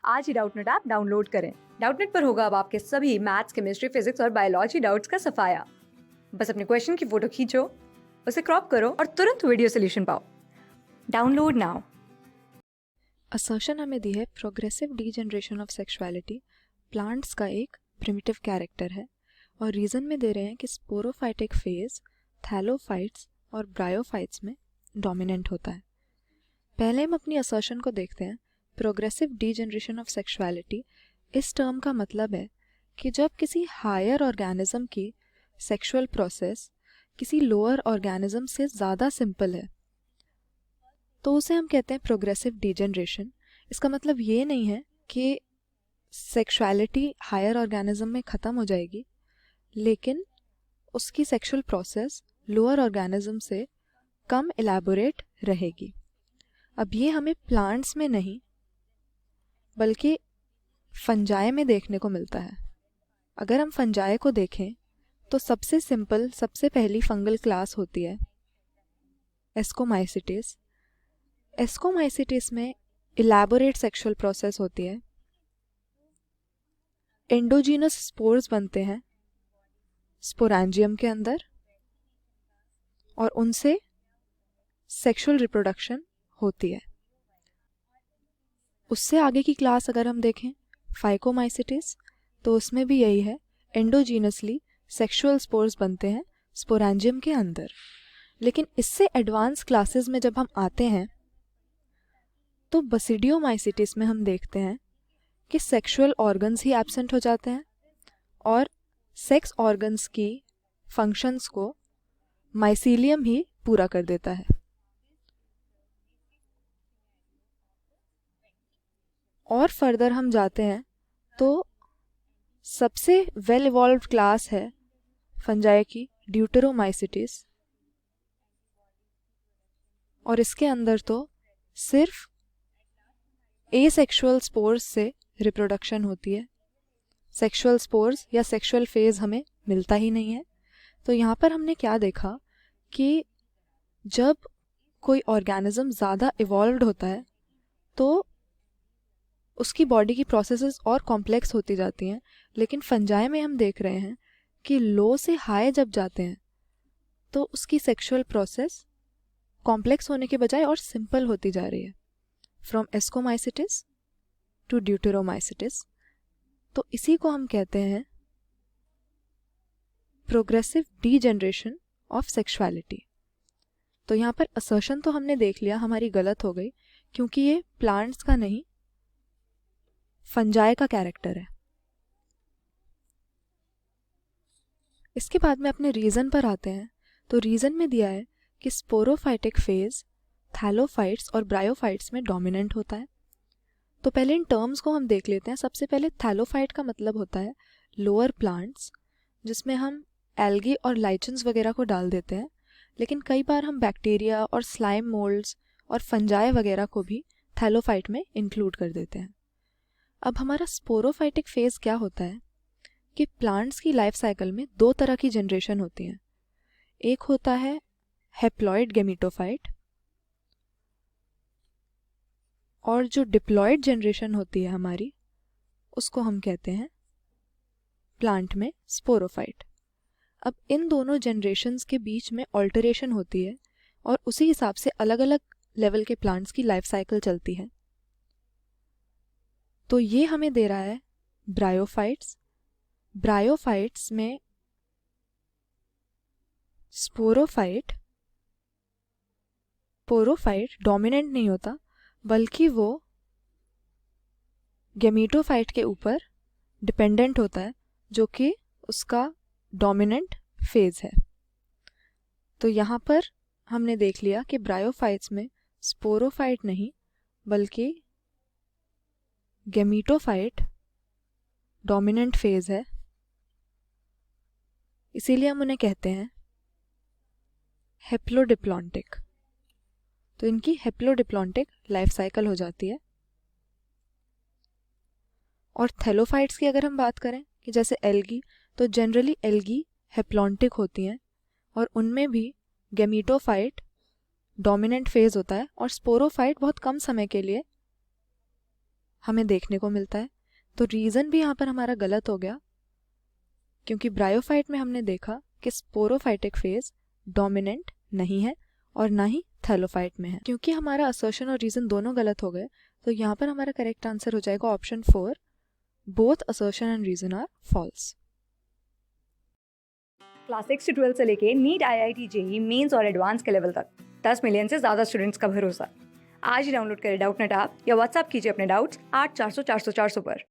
आज ही Doubtnut app download करें। Doubtnut पर होगा अब आपके सभी मैथ्स, केमिस्ट्री, फिजिक्स और बायोलॉजी डाउट्स का सफाया। बस अपने क्वेश्चन की फोटो खींचो, उसे क्रॉप करो और तुरंत वीडियो सोल्यूशन पाओ। Download now. असर्शन हमें दी है progressive degeneration of sexuality plants का एक प्रिमिटिव कैरेक्टर है, और रीज़न में दे रहे हैं कि स्पोरोफाइटिक फेज थैलोफाइट्स और ब्रायोफाइट्स में डोमिनेंट होता है। पहले हम अपनी असर्शन को देखते हैं। प्रोग्रेसिव डीजनरेशन ऑफ सेक्सुअलिटी, इस टर्म का मतलब है कि जब किसी हायर ऑर्गेनिज्म की सेक्सुअल प्रोसेस किसी लोअर ऑर्गेनिज्म से ज़्यादा सिंपल है तो उसे हम कहते हैं प्रोग्रेसिव डीजनरेशन। इसका मतलब ये नहीं है कि सेक्सुअलिटी हायर ऑर्गेनिज्म में ख़त्म हो जाएगी, लेकिन उसकी सेक्सुअल प्रोसेस लोअर ऑर्गेनिज्म से कम एलैबोरेट रहेगी। अब ये हमें प्लांट्स में नहीं बल्कि फंजाई में देखने को मिलता है। अगर हम फंजाई को देखें तो सबसे सिंपल, सबसे पहली फंगल क्लास होती है एस्कोमाइसिटिस। एस्कोमाइसिटिस में इलैबोरेट सेक्सुअल प्रोसेस होती है। एंडोजीनस स्पोर्स बनते हैं स्पोरेंजियम के अंदर और उनसे सेक्सुअल रिप्रोडक्शन होती है। उससे आगे की क्लास अगर हम देखें फाइकोमाइसिटिस, तो उसमें भी यही है, एंडोजीनसली सेक्सुअल स्पोर्स बनते हैं स्पोरेंजियम के अंदर। लेकिन इससे एडवांस क्लासेस में जब हम आते हैं तो बसिडियोमाइसिटिस में हम देखते हैं कि सेक्सुअल ऑर्गन्स ही एब्सेंट हो जाते हैं और सेक्स ऑर्गन्स की फंक्शंस को माइसीलियम ही पूरा कर देता है। और फर्दर हम जाते हैं तो सबसे वेल इवॉल्व्ड क्लास है फंजाई की ड्यूटेरोमाइसिटिस, और इसके अंदर तो सिर्फ एसेक्सुअल स्पोर्स से रिप्रोडक्शन होती है। सेक्सुअल स्पोर्स या सेक्सुअल फेज हमें मिलता ही नहीं है। तो यहाँ पर हमने क्या देखा कि जब कोई ऑर्गेनिज्म ज़्यादा इवॉल्व्ड होता है तो उसकी बॉडी की प्रोसेसेस और कॉम्प्लेक्स होती जाती हैं, लेकिन फंजाई में हम देख रहे हैं कि लो से हाई जब जाते हैं तो उसकी सेक्सुअल प्रोसेस कॉम्प्लेक्स होने के बजाय और सिंपल होती जा रही है, फ्रॉम एस्कोमाइसिटिस टू ड्यूटेरोमाइसिटिस। तो इसी को हम कहते हैं प्रोग्रेसिव डीजनरेशन ऑफ सेक्सुअलिटी। तो यहाँ पर असर्शन तो हमने देख लिया हमारी गलत हो गई, क्योंकि ये प्लांट्स का नहीं फंजाई का कैरेक्टर है। इसके बाद में अपने रीज़न पर आते हैं। तो रीज़न में दिया है कि स्पोरोफाइटिक फेज थैलोफाइट्स और ब्रायोफाइट्स में डोमिनेंट होता है। तो पहले इन टर्म्स को हम देख लेते हैं। सबसे पहले थैलोफाइट का मतलब होता है लोअर प्लांट्स, जिसमें हम एल्गी और लाइचन्स वगैरह को डाल देते हैं, लेकिन कई बार हम बैक्टीरिया और स्लाइम मोल्ड्स और फंजाई वगैरह को भी थैलोफाइट में इंक्लूड कर देते हैं। अब हमारा स्पोरोफाइटिक फेज क्या होता है कि प्लांट्स की लाइफ साइकिल में दो तरह की जनरेशन होती हैं। एक होता है हेप्लॉइड गेमिटोफाइट, और जो डिप्लॉइड जनरेशन होती है हमारी, उसको हम कहते हैं प्लांट में स्पोरोफाइट। अब इन दोनों जनरेशन्स के बीच में ऑल्टरेशन होती है और उसी हिसाब से अलग अलग लेवल के प्लांट्स की लाइफ साइकिल चलती है। तो ये हमें दे रहा है ब्रायोफाइट्स। ब्रायोफाइट्स में स्पोरोफाइट डोमिनेंट नहीं होता, बल्कि वो गेमीटोफाइट के ऊपर डिपेंडेंट होता है, जो कि उसका डोमिनेंट फेज है। तो यहाँ पर हमने देख लिया कि ब्रायोफाइट्स में स्पोरोफाइट नहीं बल्कि गेमीटोफाइट डोमिनेंट फेज है, इसीलिए हम उन्हें कहते हैं हेप्लोडिप्लॉन्टिक। तो इनकी हेप्लोडिप्लॉन्टिक लाइफ साइकिल हो जाती है। और थैलोफाइट्स की अगर हम बात करें कि जैसे एल्गी, तो जनरली एल्गी हेप्लॉन्टिक होती हैं और उनमें भी गेमीटोफाइट डोमिनेंट फेज होता है और स्पोरोफाइट बहुत कम समय के लिए हमें देखने को मिलता है। तो रीज़न भी यहाँ पर हमारा गलत हो गया, क्योंकि ब्रायोफाइट में हमने देखा कि स्पोरोफाइटिक फेज डोमिनेंट नहीं है और ना ही थैलोफाइट में है। क्योंकि हमारा असर्शन और रीज़न दोनों गलत हो गए, तो यहाँ पर हमारा करेक्ट आंसर हो जाएगा option 4, both assertion and reason are false. Class 6 से 12 से लेके नीट, IIT, जेई मेंस और एडवांस के लेवल तक 10 मिलियन से ज़्यादा स्टूडेंट्स का भरोसा। आज ही डाउनलोड करें डाउटनेट ऐप या व्हाट्सएप कीजिए अपने डाउट्स 8400 400 400 पर।